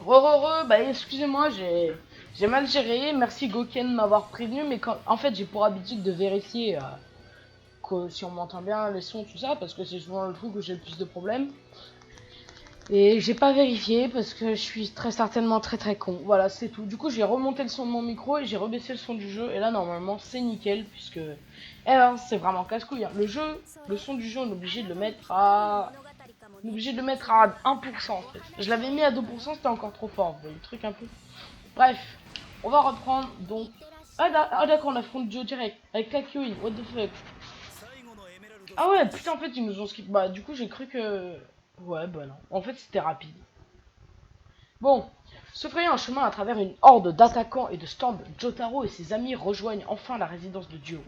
Bah excusez-moi, j'ai mal géré. Merci Goken de m'avoir prévenu, mais en fait j'ai pour habitude de vérifier si on m'entend bien, les sons, tout ça, parce que c'est souvent le truc où j'ai le plus de problèmes. Et j'ai pas vérifié parce que je suis très certainement très con. Voilà, c'est tout. Du coup, j'ai remonté le son de mon micro et j'ai rebaissé le son du jeu. Et là, normalement, c'est nickel puisque, c'est vraiment casse-couille. Hein. Le son du jeu, on est obligé de le mettre à, on est obligé de le mettre à 1% en fait. Je l'avais mis à 2%, c'était encore trop fort. Vous voyez le truc un peu. Bref, on va reprendre donc. Ah d'accord, on affronte Joe direct avec Kakyoin. What the fuck. Ah ouais, putain, en fait, ils nous ont skip. Bah, du coup, j'ai cru que. Ouais, bah non. En fait, c'était rapide. Bon, se frayant un chemin à travers une horde d'attaquants et de stands, Jotaro et ses amis rejoignent enfin la résidence de Dio.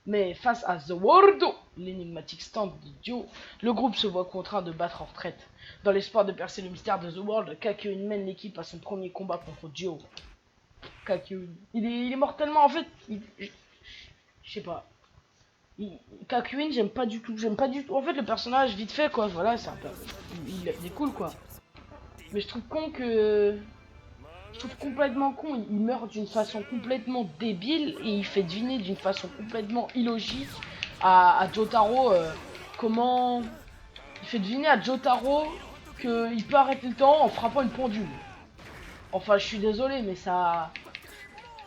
Mais face à The World, l'énigmatique stand de Dio, le groupe se voit contraint de battre en retraite. Dans l'espoir de percer le mystère de The World, Kakyoin mène l'équipe à son premier combat contre Dio. Kakyoin. Il est mortellement en fait. Je sais pas. Kakyoin, j'aime pas du tout. J'aime pas du tout. En fait, le personnage, vite fait, quoi. Voilà, c'est un peu. Il est cool, quoi. Mais je trouve con que. Je trouve complètement con. Il meurt d'une façon complètement débile et il fait deviner d'une façon complètement illogique à Jotaro comment. Il fait deviner à Jotaro qu'il peut arrêter le temps en frappant une pendule. Enfin, je suis désolé, mais ça.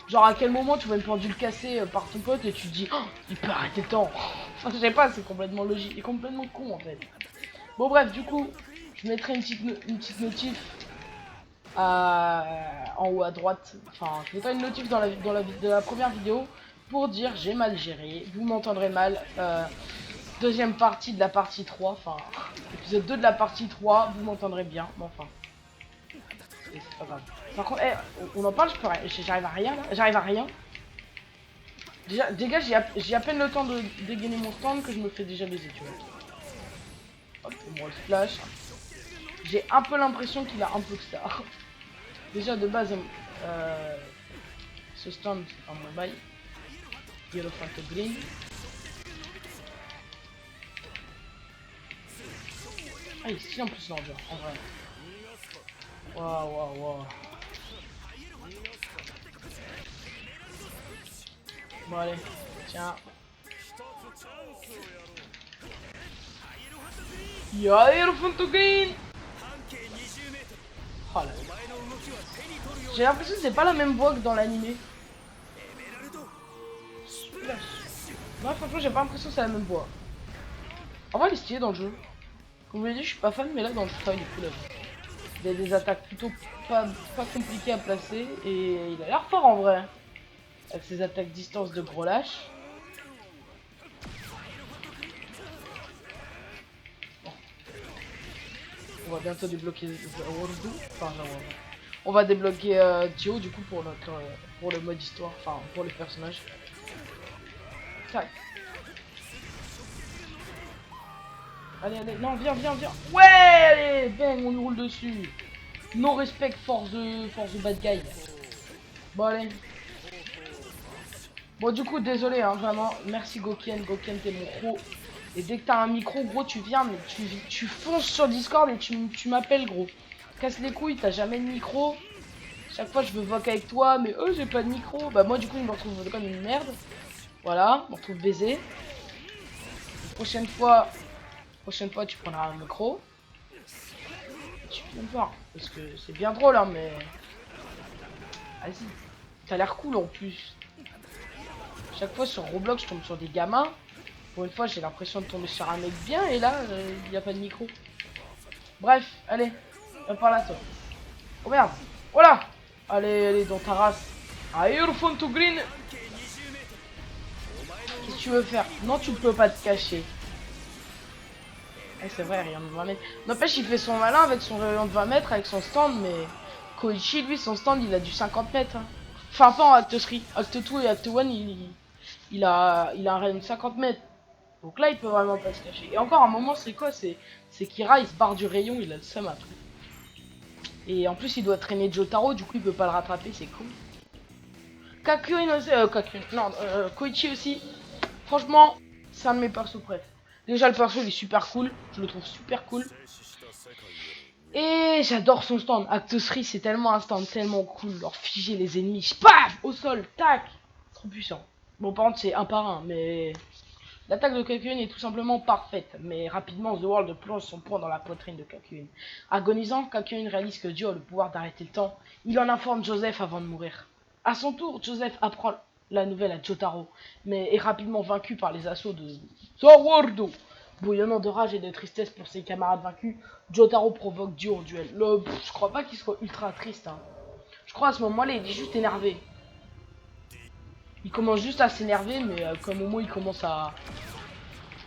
Genre, à quel moment tu vois une pendule cassée par ton pote et tu te dis, oh, il peut arrêter le temps. Enfin, je sais pas, c'est complètement logique. Il est complètement con en fait. Bon, bref, du coup, je mettrai une petite notif en haut à droite. Enfin, je mettrai une notif de la première vidéo pour dire j'ai mal géré. Vous m'entendrez mal. Deuxième partie de la partie 3. Enfin, épisode 2 de la partie 3. Vous m'entendrez bien. Mais enfin, c'est pas grave. Par contre, on en parle, j'arrive à rien là. J'arrive à rien. Déjà, j'ai à peine le temps de dégainer mon stand que je me fais déjà baiser, tu vois. Hop, on le splash. J'ai un peu l'impression qu'il a un peu de star. Déjà, de base, ce stand, c'est un mon bail. Yellow Phantom Green. Ah, il est stylé en plus l'envers, en vrai. Waouh. Bon, allez, tiens. Yellow Phantom Green. Oh là. J'ai l'impression que c'est pas la même voix que dans l'animé. Moi, franchement, j'ai pas l'impression que c'est la même voix. En vrai, il est stylé dans le jeu. Comme je l'ai dit, je suis pas fan, mais là, dans le jeu, il est cool. Il a des attaques plutôt pas compliquées à placer. Et il a l'air fort en vrai. Avec ses attaques distance de gros lâche. Bon. On va bientôt débloquer World. Enfin, genre, on va débloquer Dio du coup pour le mode histoire. Enfin, pour les personnages. Tac. Allez, non, viens. Ouais, allez, bang, on nous roule dessus. No respect force the bad guy. Bon, allez. Bon, du coup, désolé, hein, vraiment. Merci Goken, t'es mon pro. Et dès que t'as un micro, gros, tu viens, mais tu fonces sur Discord et tu m'appelles, gros. Casse les couilles, t'as jamais de micro. Chaque fois, je veux voc avec toi, mais eux, j'ai pas de micro. Bah, moi, du coup, je me retrouve comme une merde. Voilà, je me retrouve baisé. Prochaine fois, tu prendras un micro. Tu viens me voir. Parce que c'est bien drôle, hein, mais. Vas-y. T'as l'air cool en plus. Chaque fois sur Roblox, je tombe sur des gamins. Pour une fois, j'ai l'impression de tomber sur un mec bien, et là, il n'y a pas de micro. Bref, allez, viens par là, toi. Oh merde, voilà. Allez, dans ta race. Airphone to green. Qu'est-ce que tu veux faire? Non, tu peux pas te cacher. C'est vrai, rien de 20 mètres. N'empêche, il fait son malin avec son rayon de 20 mètres, avec son stand, mais Koichi, lui, son stand, il a du 50 mètres. Hein. Enfin, pas en Acte 3. Acte 2 et Acte 1, il a un rayon de 50 mètres. Donc là, il peut vraiment pas se cacher. Et encore un moment, c'est quoi? C'est Kira, il se barre du rayon, il a le seum à tout. Et en plus, il doit traîner Jotaro, du coup, il peut pas le rattraper, c'est cool. Kakyoin aussi, Koichi aussi. Franchement, c'est un de mes persos préf. Déjà, le perso, il est super cool. Je le trouve super cool. Et j'adore son stand. Acte 3, c'est tellement un stand tellement cool. Leur figer les ennemis. Paf au sol. Tac. Trop puissant. Bon, par contre, c'est un par un, mais... L'attaque de Kakyoin est tout simplement parfaite, mais rapidement The World plonge son poing dans la poitrine de Kakyoin. Agonisant, Kakyoin réalise que Dio a le pouvoir d'arrêter le temps. Il en informe Joseph avant de mourir. À son tour, Joseph apprend la nouvelle à Jotaro, mais est rapidement vaincu par les assauts de Swordo. Bouillonnant de rage et de tristesse pour ses camarades vaincus, Jotaro provoque Dio au duel. Je crois pas qu'il soit ultra triste. Hein. Je crois à ce moment-là, il est juste énervé. Il commence juste à s'énerver, mais comme au moins il commence à...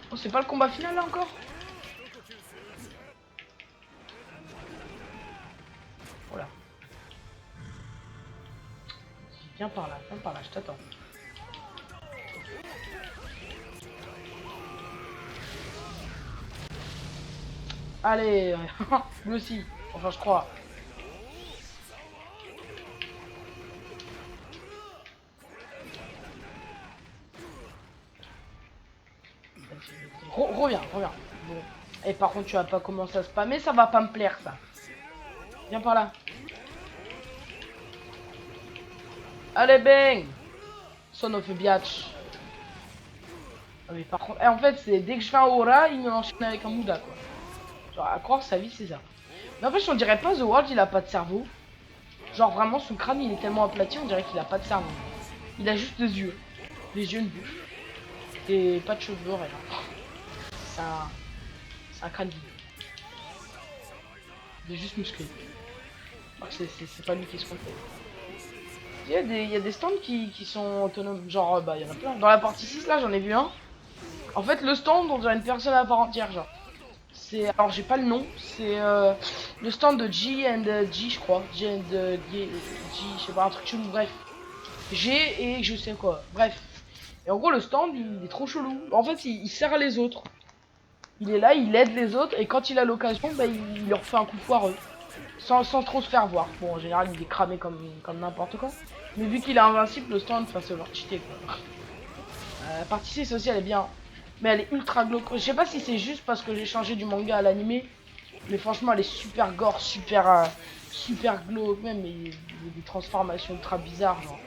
Oh, c'est pas le combat final là encore? Voilà. Viens par là, je t'attends. Allez, lui aussi. Enfin, je crois. Reviens. Bon. Et par contre, tu vas pas commencer à spammer, ça va pas me plaire ça. Viens par là. Allez, bang! Son of a biatch. Ah, mais par contre, en fait, c'est dès que je fais un aura, il me l'enchaîne avec un Muda quoi. Genre, à croire sa vie, c'est ça. Mais en fait, on dirait pas The World, il a pas de cerveau. Genre, vraiment, son crâne, il est tellement aplati, on dirait qu'il a pas de cerveau. Il a juste des yeux. Des yeux, une bouche. Et pas de cheveux, rien. C'est un crâne vide. Il est juste musclé. C'est pas lui qui se complète. Il y a des stands qui sont autonomes. Genre, bah, il y en a plein. Dans la partie 6, là, j'en ai vu un. En fait, le stand, on dirait une personne à part entière, genre. C'est... Alors, j'ai pas le nom. C'est le stand de G and G, je crois. G and G, je sais pas, un truc chelou, bref. G et je sais quoi. Bref. Et en gros, le stand, il est trop chelou. En fait, il sert les autres. Il est là, il aide les autres. Et quand il a l'occasion, bah, il leur fait un coup foireux. Sans trop se faire voir. Bon, en général, il est cramé comme n'importe quoi. Mais vu qu'il est invincible, le stand, enfin, c'est leur cheater, quoi. La partie 6 aussi, elle est bien. Mais elle est ultra glauque. Je sais pas si c'est juste parce que j'ai changé du manga à l'animé. Mais franchement, elle est super gore, super glauque. Même, il y a des transformations ultra bizarres, genre.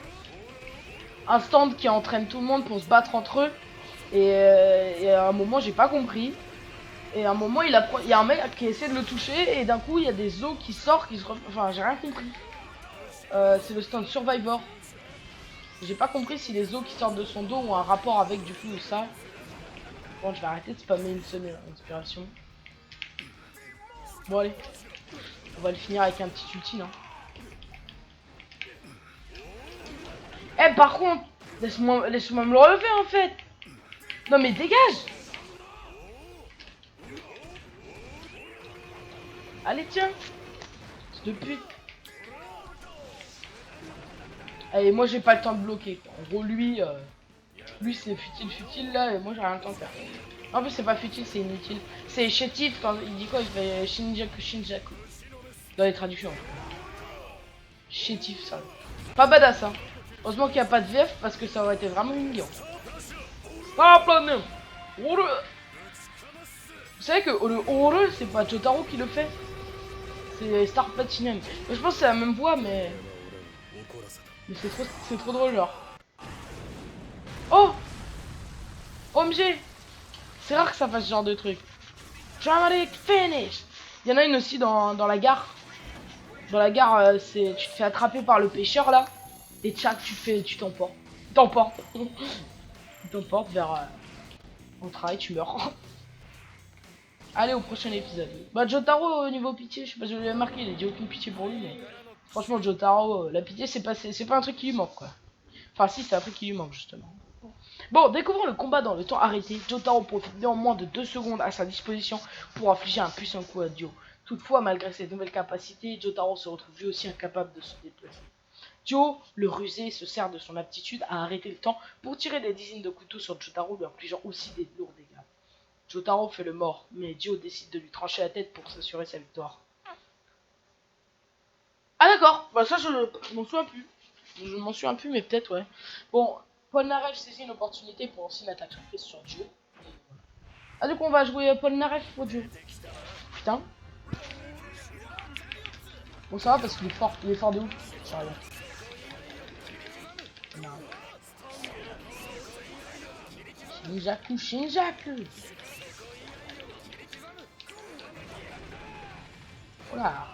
Un stand qui entraîne tout le monde pour se battre entre eux. Et à un moment, j'ai pas compris. Et à un moment, il y a un mec qui essaie de le toucher. Et d'un coup, il y a des os qui sortent. Enfin, j'ai rien compris. C'est le stand Survivor. J'ai pas compris si les os qui sortent de son dos ont un rapport avec du coup ça. Bon, je vais arrêter de spammer une seule inspiration. Bon, allez. On va le finir avec un petit ulti, non? Eh, par contre, laisse-moi me le relever en fait. Non, mais dégage. Allez, tiens. C'est de pute. Allez, moi j'ai pas le temps de bloquer. En gros, lui c'est futile là, et moi j'ai rien le temps de faire. En plus, c'est pas futile, c'est inutile. C'est chétif quand il dit quoi? Il fait Shinjaku. Dans les traductions. Chétif, ça. Pas badass, hein. Heureusement qu'il n'y a pas de VF parce que ça aurait été vraiment humiliant. Ah, plein. Vous savez que le Ore, c'est pas Jotaro qui le fait? C'est Star Platinum. Je pense que c'est la même voix, mais. Mais c'est trop drôle, genre. Oh! OMG! C'est rare que ça fasse ce genre de truc. Dramatic finish! Il y en a une aussi dans la gare. Dans la gare, tu te fais attraper par le pêcheur là. Et tchac, tu t'emportes. Tu t'emportes vers ton travail, tu meurs. Allez au prochain épisode. Bah Jotaro au niveau pitié, je sais pas si vous l'avez marqué, il a dit aucune pitié pour lui, mais franchement Jotaro, la pitié c'est pas un truc qui lui manque quoi. Enfin si c'est un truc qui lui manque justement. Bon, découvrons le combat dans le temps arrêté. Jotaro profite néanmoins de 2 secondes à sa disposition pour infliger un puissant coup à Dio. Toutefois, malgré ses nouvelles capacités, Jotaro se retrouve lui aussi incapable de se déplacer. Dio, le rusé, se sert de son aptitude à arrêter le temps pour tirer des dizaines de couteaux sur Jotaro, lui infligeant aussi des lourds dégâts. Jotaro fait le mort, mais Dio décide de lui trancher la tête pour s'assurer sa victoire. Ah d'accord, bah ça je m'en souviens plus. Je m'en souviens plus, mais peut-être ouais. Bon, Polnareff saisit une opportunité pour lancer une attaque surprise sur Dio. Ah du coup on va jouer Polnareff au Dio. Putain. Bon, ça va parce qu'il est fort de ouf. Ça va. Non. Shinjaku, Shinjaku. Voilà.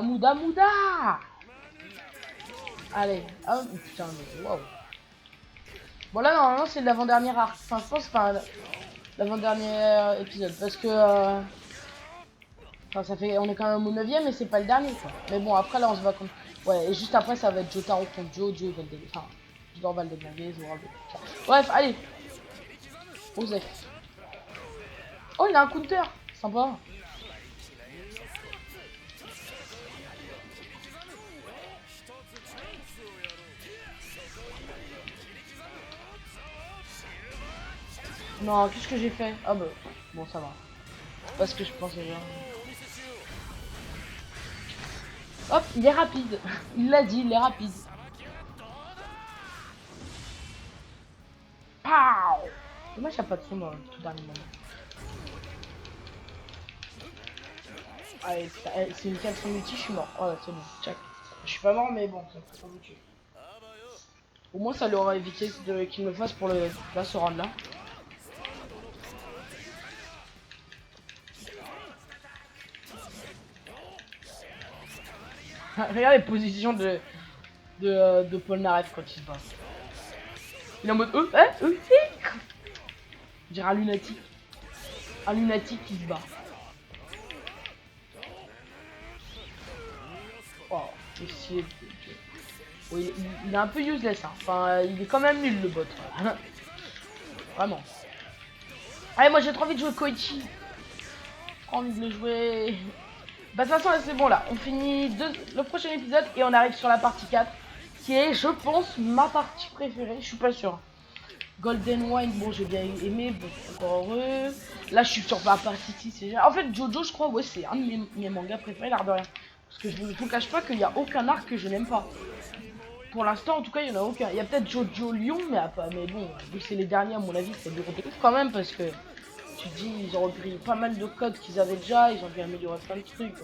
Mouda. Allez, oh putain, mais wow. Bon là normalement c'est l'avant-dernier arc. Enfin je pense pas l'avant-dernier épisode parce que enfin ça fait on est quand même au 9ème et c'est pas le dernier quoi. Mais bon après là on se va contre. Ouais et juste après ça va être Jotaro contre Joe va le déglinguer. Enfin Jotaro va le déglinguer, Zoro va le déglinguer. Bref, allez. Osef. Oh il a un counter, sympa. Non, qu'est-ce que j'ai fait? Ah bah, bon ça va. Parce que je pensais bien. Hop, il est rapide. Il l'a dit, il est rapide. Pow! Dommage, il n'y a pas de son dans le tout dernier moment. Allez, c'est une 4 multi, je suis mort. Oh là, c'est bon, check. Je suis pas mort, mais bon, ça fait pas me tuer. Au moins, ça lui aura évité qu'il me fasse pour le là, ce round là. Regarde les positions de Paul Naref quand il se bat. Il est en mode on dirait un lunatique. Un lunatique qui se bat. Oh, c'est stylé. Oh, il est un peu useless, hein. Enfin, il est quand même nul le bot. Voilà. Vraiment. Allez, moi j'ai trop envie de jouer Koichi. Trop envie de le jouer. Bah de toute façon c'est bon là, on finit le prochain épisode et on arrive sur la partie 4 qui est je pense ma partie préférée, je suis pas sûr. Golden Wine, bon j'ai bien aimé, bon encore heureux. Là je suis sur ma partie 6, en fait Jojo je crois, ouais c'est un de mes mangas préférés, l'air de rien. Parce que je ne vous cache pas qu'il n'y a aucun arc que je n'aime pas. Pour l'instant en tout cas il n'y en a aucun. Il y a peut-être Jojo Lion mais bon, vu que c'est les derniers à mon avis c'est du ouf quand même parce que tu te dis ils ont repris pas mal de codes qu'ils avaient déjà, ils ont dû améliorer plein de trucs.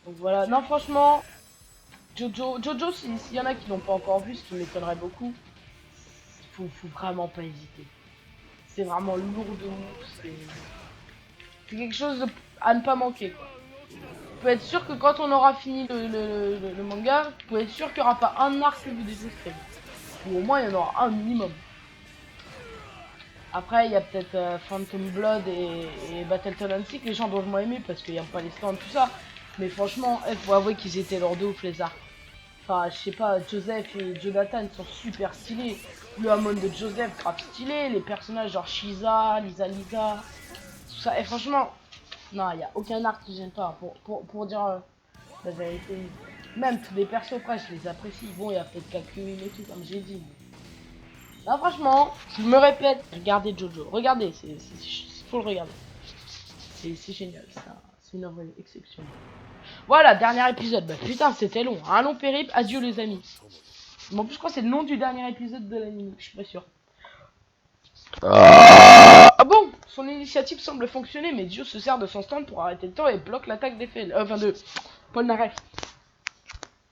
Donc voilà, non franchement, Jojo s'il y en a qui l'ont pas encore vu, ce qui m'étonnerait beaucoup, faut vraiment pas hésiter. C'est vraiment lourd de ouf, c'est quelque chose à ne pas manquer quoi. Vous pouvez être sûr que quand on aura fini le manga, vous pouvez être sûr qu'il n'y aura pas un arc vu des extrêmes. Ou au moins il y en aura un minimum. Après il y a peut-être Phantom Blood et Battleton Antique, les gens doivent moins aimer parce qu'ils n'aiment pas les stands tout ça. Mais franchement, faut avouer qu'ils étaient leurs deux ouf les arcs. Enfin, je sais pas, Joseph et Jonathan sont super stylés. Le Hamon de Joseph, grave stylé. Les personnages genre Shiza, Lisa, tout ça. Et franchement, non, il n'y a aucun arc que j'aime pas. Pour dire la vérité. Même tous les persos, après, je les apprécie. Bon, il y a peut-être calcul et tout, comme j'ai dit. Là, franchement, je me répète, regardez Jojo. Regardez, faut le regarder. C'est génial, c'est une œuvre exceptionnelle. Voilà, dernier épisode. Bah putain, c'était long. Un long périple. Adieu les amis. Mais en plus, je crois que c'est le nom du dernier épisode de l'anime. Je suis pas sûr. Ah bon, son initiative semble fonctionner, mais Dio se sert de son stand pour arrêter le temps et bloque l'attaque d'Eiffel. Enfin de Paul Naref.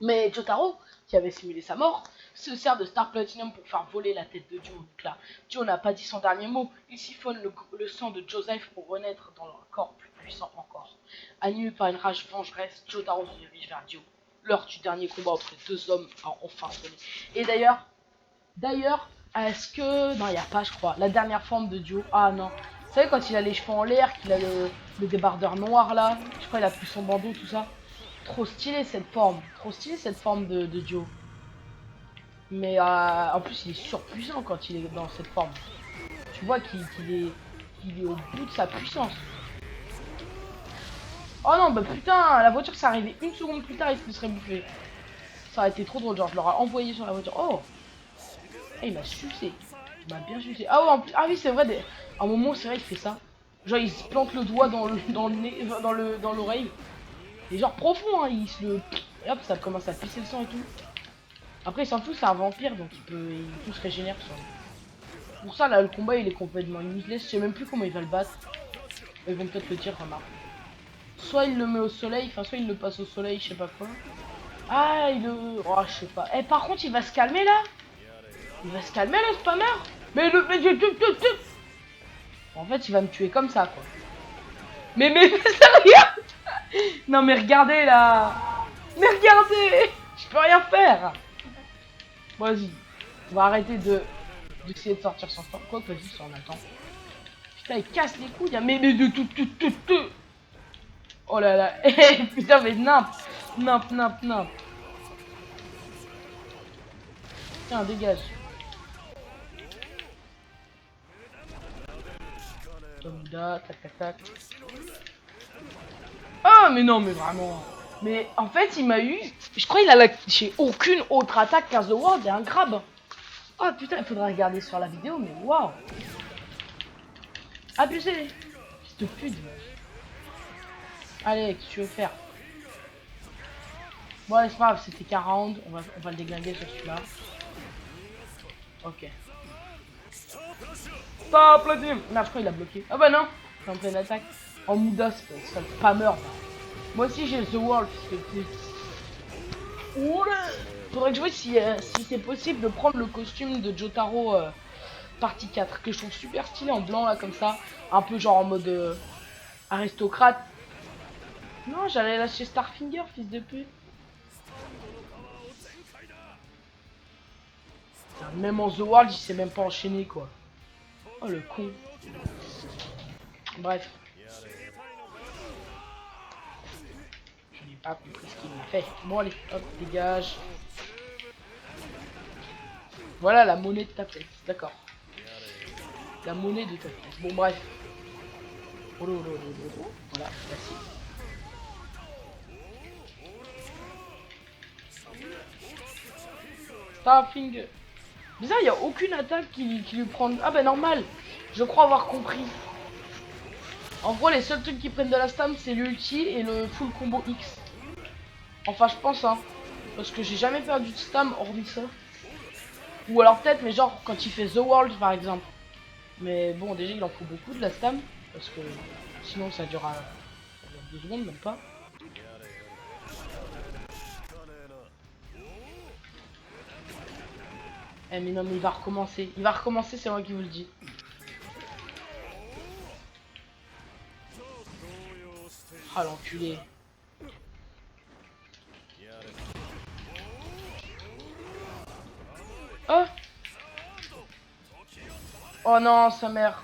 Mais Jotaro, qui avait simulé sa mort, se sert de Star Platinum pour faire voler la tête de Dio. Donc là, Dio n'a pas dit son dernier mot. Il siphonne le sang de Joseph pour renaître dans un corps plus puissant encore. Animé par une rage vengeresse, Jotaro se dirige vers Dio. L'heure du dernier combat entre les deux hommes a enfin sonné. Et d'ailleurs, est-ce que... Non, il n'y a pas, je crois. La dernière forme de Dio. Ah non. Vous savez, quand il a les cheveux en l'air, qu'il a le débardeur noir là. Je crois qu'il a plus son bandeau, tout ça. Trop stylé cette forme. Trop stylé cette forme de Dio. Mais en plus, il est surpuissant quand il est dans cette forme. Tu vois qu'il est au bout de sa puissance. Oh non, bah putain, la voiture s'est arrivée une seconde plus tard, il se serait bouffé. Ça aurait été trop drôle, genre je l'aurais envoyé sur la voiture. Oh, il m'a sucé. Il m'a bien sucé. Ah ouais, en plus, ah oui, c'est vrai, à un moment, c'est vrai, il fait ça. Genre, il se plante le doigt dans le nez, dans l'oreille. Et genre profond, hein, il se le... Et hop, ça commence à pisser le sang et tout. Après, il s'en fout, c'est un vampire, donc tout se régénère sur lui. Pour ça, là, le combat, il est complètement useless. Je sais même plus comment il va le battre. Ils vont peut-être le dire, remarque. Soit il le met au soleil, enfin, soit il le passe au soleil, je sais pas quoi. Ah, il le... Oh, je sais pas. Eh, par contre, il va se calmer, là. Il va se calmer, le spammer. Mais le... En fait, il va me tuer comme ça, quoi. Mais sérieux? Non, mais regardez, là. Mais regardez. Je peux rien faire. Vas-y. On va arrêter d'essayer de sortir sans temps. Quoi que vas-y, ça on attend. Putain, il casse les couilles. Hein. Mais de tout. Oh là là. Putain, mais nimp. Tiens, dégage. Tac. Ah, mais non, mais vraiment. Mais en fait, il m'a eu. Je crois qu'il a j'ai aucune autre attaque qu'un The World et un grab. Oh putain, il faudra regarder sur la vidéo, mais waouh. Abusé. Cette pute. Allez, qu'est-ce que tu veux faire? Bon, c'est pas grave, c'était qu'un round. On va le déglinguer sur celui-là. Ok. Stop le team. Mais après, il a bloqué. Ah bah non. C'est en pleine attaque. En Muda, c'est le spammer. Moi aussi, j'ai The World. Oula. Faudrait que je vois si c'est possible de prendre le costume de Jotaro partie 4. Que je trouve super stylé en blanc, là, comme ça. Un peu genre en mode aristocrate. Non, j'allais lâcher Starfinger, fils de pute. Même en The World, il s'est même pas enchaîné, quoi. Oh, le con. Bref. Je n'ai pas compris ce qu'il m'a fait. Bon, allez, hop, dégage. Voilà la monnaie de ta tête. D'accord. La monnaie de ta tête. Bon, bref. Voilà, classique. Starfinger. Bizarre, il n'y a aucune attaque qui lui prend... Ah bah normal. Je crois avoir compris. En gros, les seuls trucs qui prennent de la stam, c'est l'ulti et le full combo X. Enfin, je pense, hein. Parce que j'ai jamais perdu de stam hormis ça. Ou alors peut-être, mais genre quand il fait The World, par exemple. Mais bon, déjà, il en faut beaucoup de la stam. Parce que sinon, ça dure 2 secondes, même pas. Eh mais non, mais il va recommencer. Il va recommencer, c'est moi qui vous le dis. Ah, l'enculé. Oh! Oh non, sa mère.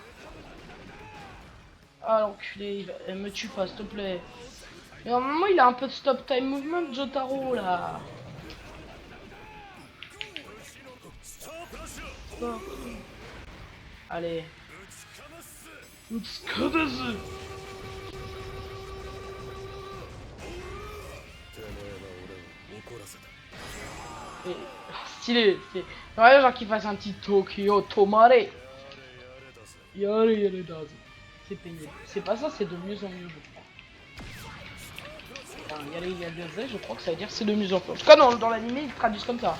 Ah, l'enculé. Elle me tue pas, s'il te plaît. Et normalement, il a un peu de stop time movement, Jotaro, là. Oh. Allez. Utsukadesu. Et... Stylé, stylé. Ouais, genre qu'il fasse un petit Tokyo Tomare. Yare dazu. C'est pénible. C'est pas ça, c'est de mieux en mieux, je crois. Enfin, yare dazu, je crois que ça veut dire c'est de mieux en mieux. En tout cas, dans l'anime, ils traduisent comme ça.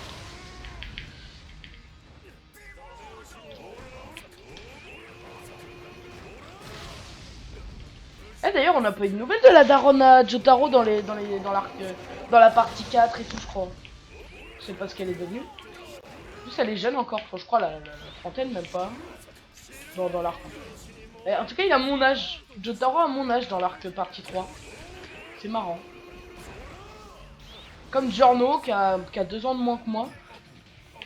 Eh d'ailleurs, on n'a pas eu de nouvelles de la daronne à Jotaro dans l'arc, dans la partie 4 et tout, je crois. Je sais pas ce qu'elle est devenue. En plus, elle est jeune encore, je crois, la trentaine, même pas. Dans l'arc. En tout cas, il a mon âge. Jotaro a mon âge dans l'arc partie 3. C'est marrant. Comme Giorno, qui a 2 ans de moins que moi.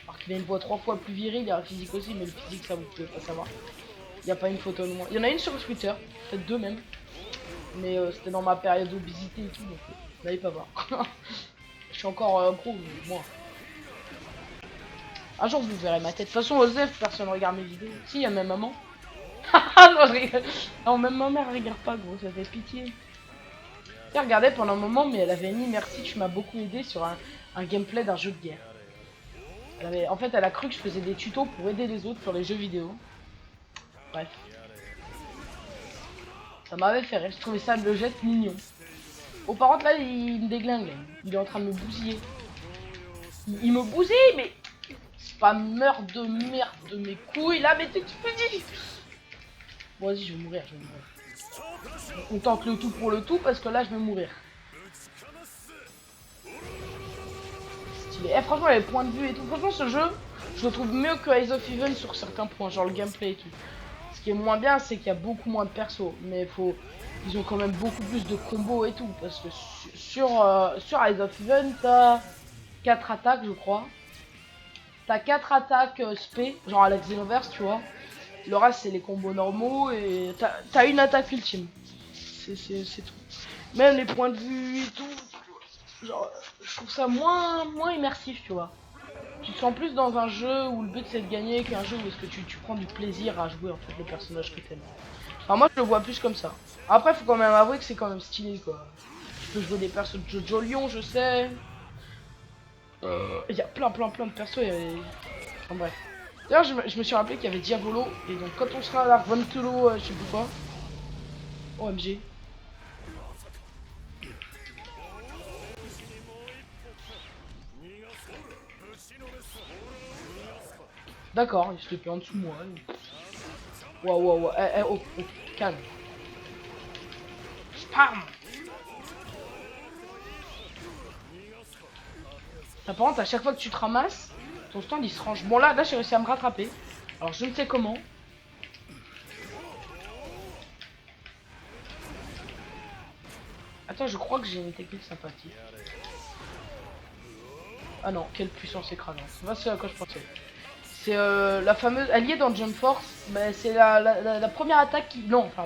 Alors qu'il a une voix 3 fois plus virile, il a un physique aussi, mais le physique, ça vous pouvez pas savoir. Il n'y a pas une photo de moi. Il y en a une sur Twitter, peut-être 2 même. Mais c'était dans ma période d'obésité et tout, donc vous n'allez pas voir. Je suis encore gros, moi. Un jour vous verrez ma tête. De toute façon, Osef, personne regarde mes vidéos. Si, il y a même maman. Non, je rigole. Non, même ma mère regarde pas, gros, ça fait pitié. Elle regardait pendant un moment, mais elle avait mis merci, tu m'as beaucoup aidé sur un gameplay d'un jeu de guerre. En fait, elle a cru que je faisais des tutos pour aider les autres sur les jeux vidéo. Bref. Ça m'avait fait rire, je trouvais ça le jet mignon. Oh, par contre, là, il me déglingue. Il est en train de me bousiller. Il me bousille, mais... C'est pas meurtre de merde de mes couilles, là, mais t'es explosif. Bon, vas-y, je vais mourir, On tente le tout pour le tout, parce que là, je vais mourir. Stylé. Eh, franchement, les points de vue et tout. Franchement, ce jeu, je le trouve mieux que Eyes of Even sur certains points, genre le gameplay et tout. Ce qui est moins bien, c'est qu'il y a beaucoup moins de persos. Mais ils ont quand même beaucoup plus de combos et tout. Parce que sur Eyes of Even, t'as 4 attaques, je crois. T'as 4 attaques spé, genre à la Xenoverse, tu vois. Le reste, c'est les combos normaux et t'as une attaque ultime. C'est tout. Même les points de vue et tout, genre, je trouve ça moins immersif, tu vois. Tu te sens plus dans un jeu où le but c'est de gagner qu'un jeu où est-ce que tu prends du plaisir à jouer en fait le personnage que t'aimes. Enfin, moi je le vois plus comme ça. Après, faut quand même avouer que c'est quand même stylé quoi. Tu peux jouer des persos de Jojo Lion, je sais. Il y a plein de persos. Enfin bref. D'ailleurs, je me suis rappelé qu'il y avait Diavolo. Et donc, quand on sera à la Venturo, je sais plus quoi. OMG. D'accord, il se fait en dessous de moi. Waouh. Oh, calme. Spam. Par contre, à chaque fois que tu te ramasses, ton stand il se range. Bon, là j'ai réussi à me rattraper. Alors, je ne sais comment. Attends, je crois que j'ai une technique sympathique. Ah non, quelle puissance écrasante. C'est pas ce à quoi je pensais. C'est la fameuse alliée dans Jump Force. Mais c'est la première attaque qui. Non, enfin,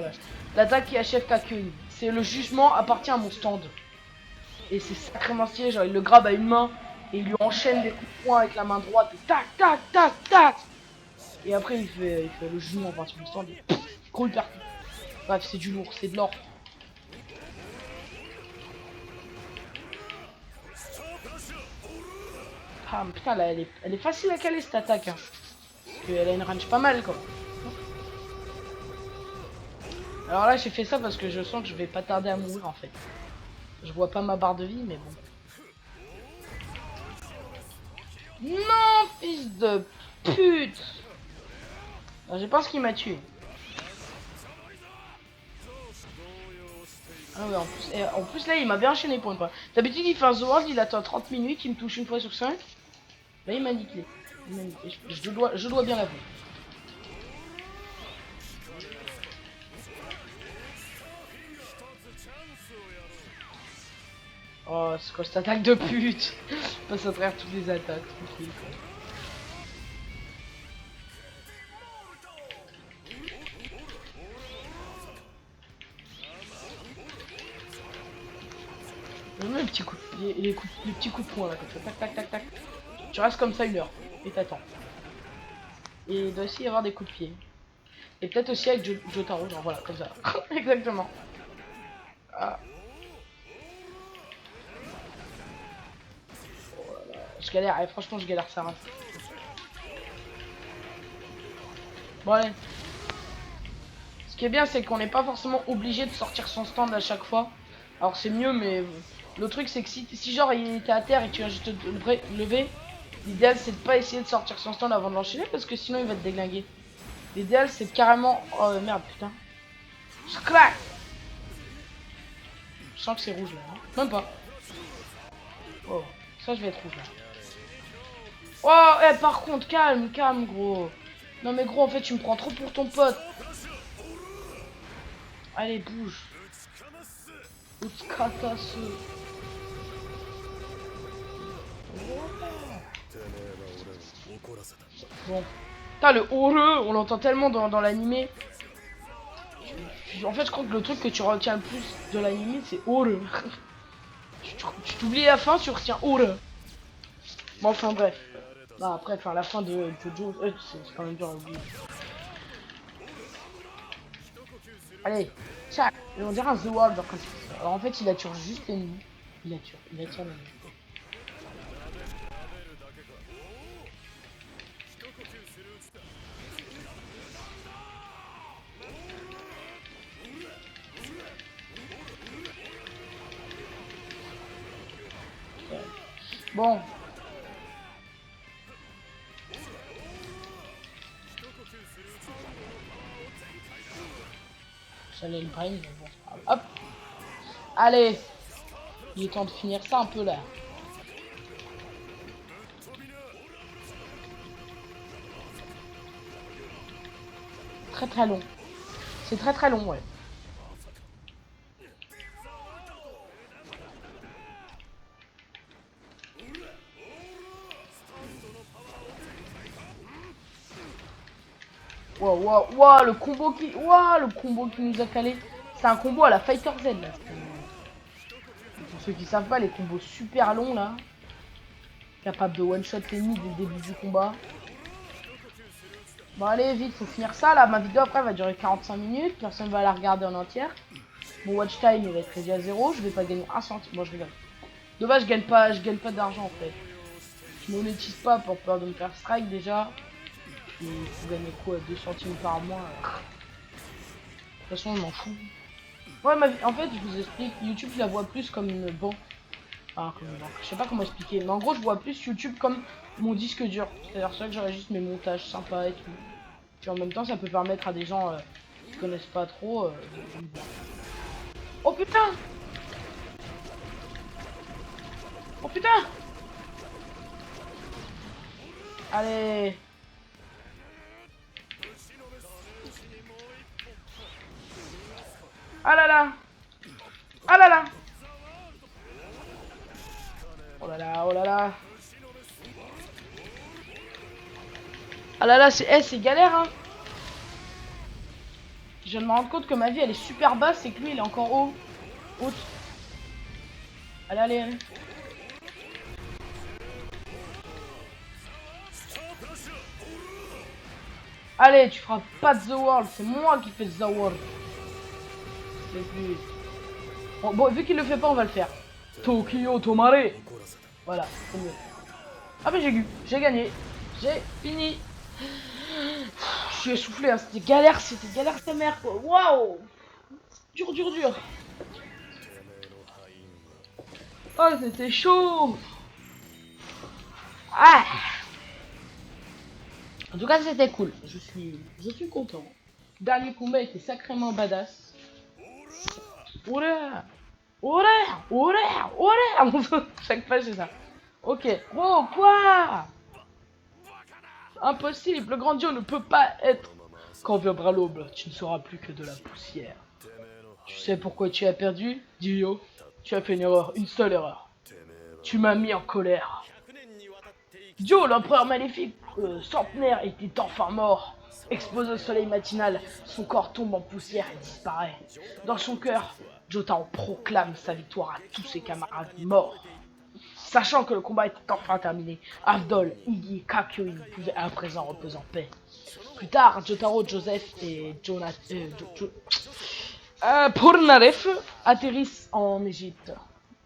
l'attaque qui achève Kakyoin. C'est le jugement appartient à mon stand. Et c'est sacrément stylé. Genre, il le grabe à une main et il lui enchaîne des coups de poing avec la main droite. Et tac. Et après, il fait le jugement à partir du stand. Il coule partout. Bref, c'est du lourd, c'est de l'or. Ah, putain, là, elle est facile à caler cette attaque. Hein. Parce qu'elle a une range pas mal, quoi. Alors là, j'ai fait ça parce que je sens que je vais pas tarder à mourir, en fait. Je vois pas ma barre de vie, mais bon. Non, fils de pute! Je pense qu'il m'a tué. Ah ouais, en plus là, il m'a bien enchaîné pour une fois. D'habitude, il fait un The World, il attend 30 minutes, il me touche une fois sur 5. Là, il m'a niqué. Je dois bien l'avouer. Oh, c'est quoi cette attaque de pute? Je passe à travers toutes les attaques, tranquille. J'aime bien les petits coups les petits coups de poing là, comme ça. Tac. Tu restes comme ça 1 heure et t'attends. Et il doit aussi y avoir des coups de pied. Et peut-être aussi avec Jotaro, genre voilà, comme ça. Exactement. Ah. Oh là là. Je galère, franchement je galère ça. Bon allez. Ce qui est bien c'est qu'on n'est pas forcément obligé de sortir son stand à chaque fois. Alors c'est mieux mais le truc c'est que si genre il était à terre et que tu vas juste te lever, l'idéal c'est de pas essayer de sortir son stand avant de l'enchaîner parce que sinon il va te déglinguer. L'idéal c'est de carrément... Oh merde putain. Je claque. Je sens que c'est rouge là. Hein. Même pas. Oh, ça je vais être rouge là. Oh, par contre, calme, gros. Non mais gros, en fait, tu me prends trop pour ton pote. Allez, bouge. Utskatasu. Bon. Putain, le heureux, on l'entend tellement dans l'animé. En fait, je crois que le truc que tu retiens le plus de l'animé, c'est heureux. Tu t'oublies la fin, tu retiens heureux. Bon, enfin, bref. Bah, après, enfin, la fin de Jojo, c'est quand même dur à oublier. Allez, tchac. On dirait un The World. Alors en fait, il attire juste l'ennemi. Il attire l'ennemi. Bon. J'allais le brain, mais bon, c'est pas grave. Hop. Allez. Il est temps de finir ça un peu là. Très très long. C'est très très long, ouais. Wow, wow, wow, le combo qui... Wow, le combo qui nous a calé. C'est un combo à la Fighter Z, là. Pour ceux qui savent pas, les combos super longs, là. Capable de one-shot l'ennemi dès le début du combat. Bon, allez, vite, faut finir ça, là. Ma vidéo, après, va durer 45 minutes. Personne va la regarder en entière. Mon watch time, il va être réduit à 0. Je vais pas gagner un centime. Moi, je rigole. Dommage, je gagne pas d'argent, en fait. Je monétise pas pour peur de me faire strike, déjà. Et faut gagner quoi, 2 centimes par mois. De toute façon, je m'en fous. Ouais, en fait, je vous explique, YouTube, je la vois plus comme une banque. Enfin, comme une banque. Je sais pas comment expliquer, mais en gros, je vois plus YouTube comme mon disque dur. C'est-à-dire ça que j'enregistre mes montages sympas et tout. Puis en même temps, ça peut permettre à des gens qui connaissent pas trop de me voir. Oh putain! Oh putain! Allez! Ah là là! Ah là là! Oh là là, oh là là! Ah là là, c'est galère, hein! Je viens de me rendre compte que ma vie elle est super basse et que lui il est encore haut. Haute. Allez, allez, allez. Allez, tu feras pas de The World, c'est moi qui fais The World. C'est plus... Bon, vu qu'il le fait pas, on va le faire. Tokyo Tomare. Voilà, c'est mieux. Ah mais j'ai gagné. J'ai fini. Je suis essoufflé, hein. C'était galère ta mère quoi. Waouh. Dur, dur, dur. Oh, c'était chaud. Ah. En tout cas, c'était cool. Je suis content. Dernier combat était sacrément badass. Oula. Oula. Oula. Oula. Chaque fois, c'est ça. Ok. Oh, quoi? Impossible. Le grand dieu ne peut pas être. Quand viendra l'aube, tu ne seras plus que de la poussière. Tu sais pourquoi tu as perdu, Dio? Tu as fait une erreur, une seule erreur. Tu m'as mis en colère. Dio, l'empereur maléfique, centenaire, était enfin mort. Exposé au soleil matinal, son corps tombe en poussière et disparaît. Dans son cœur, Jotaro proclame sa victoire à tous ses camarades morts. Sachant que le combat était enfin terminé, Avdol, Iggy et Kakyoin pouvaient à présent reposer en paix. Plus tard, Jotaro, Joseph et Polnareff atterrissent en Égypte.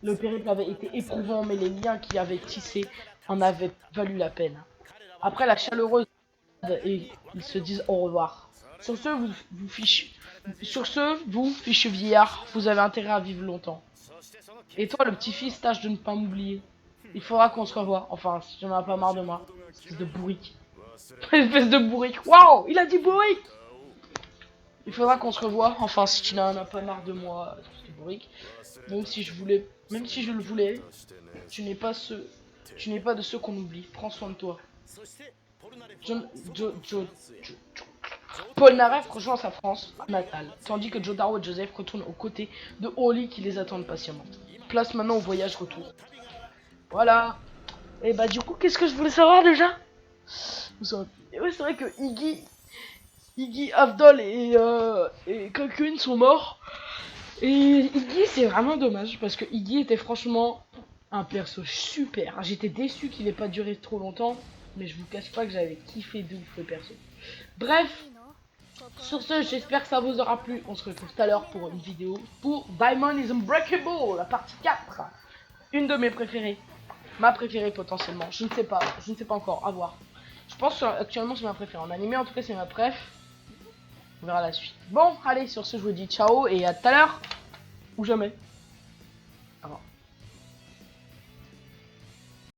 Le périple avait été éprouvant, mais les liens qui avaient tissés en avaient valu la peine. Après la chaleureuse et ils se disent au revoir. Sur ce, vous fichu vieillard, vous avez intérêt à vivre longtemps. Et toi, le petit-fils, tâche de ne pas m'oublier. Il faudra qu'on se revoie. Enfin, si tu n'en as pas marre de moi. Espèce de bourrique. Espèce de bourrique. Waouh, il a dit bourrique. Il faudra qu'on se revoie. Enfin, si tu n'en as pas marre de moi, espèce de bourrique. Même si je le voulais, tu n'es pas de ceux qu'on oublie. Prends soin de toi. John, Polnareff rejoint sa France natale, tandis que Jotaro et Joseph retournent aux côtés de Holly qui les attendent patiemment. Place maintenant au voyage retour. Voilà. Et bah du coup, qu'est-ce que je voulais savoir déjà? Ouais, c'est vrai que Iggy, Avdol et Cocoon sont morts. Et Iggy, c'est vraiment dommage parce que Iggy était franchement un perso super. J'étais déçu qu'il ait pas duré trop longtemps, mais je vous cache pas que j'avais kiffé de ouf le perso. Bref, sur ce, j'espère que ça vous aura plu. On se retrouve tout à l'heure pour une vidéo pour Diamond is Unbreakable, la partie 4. Une de mes préférées. Ma préférée potentiellement. Je ne sais pas encore. À voir. Je pense que actuellement c'est ma préférée. En animé en tout cas c'est ma préf. On verra la suite. Bon, allez, sur ce je vous dis ciao et à tout à l'heure. Ou jamais.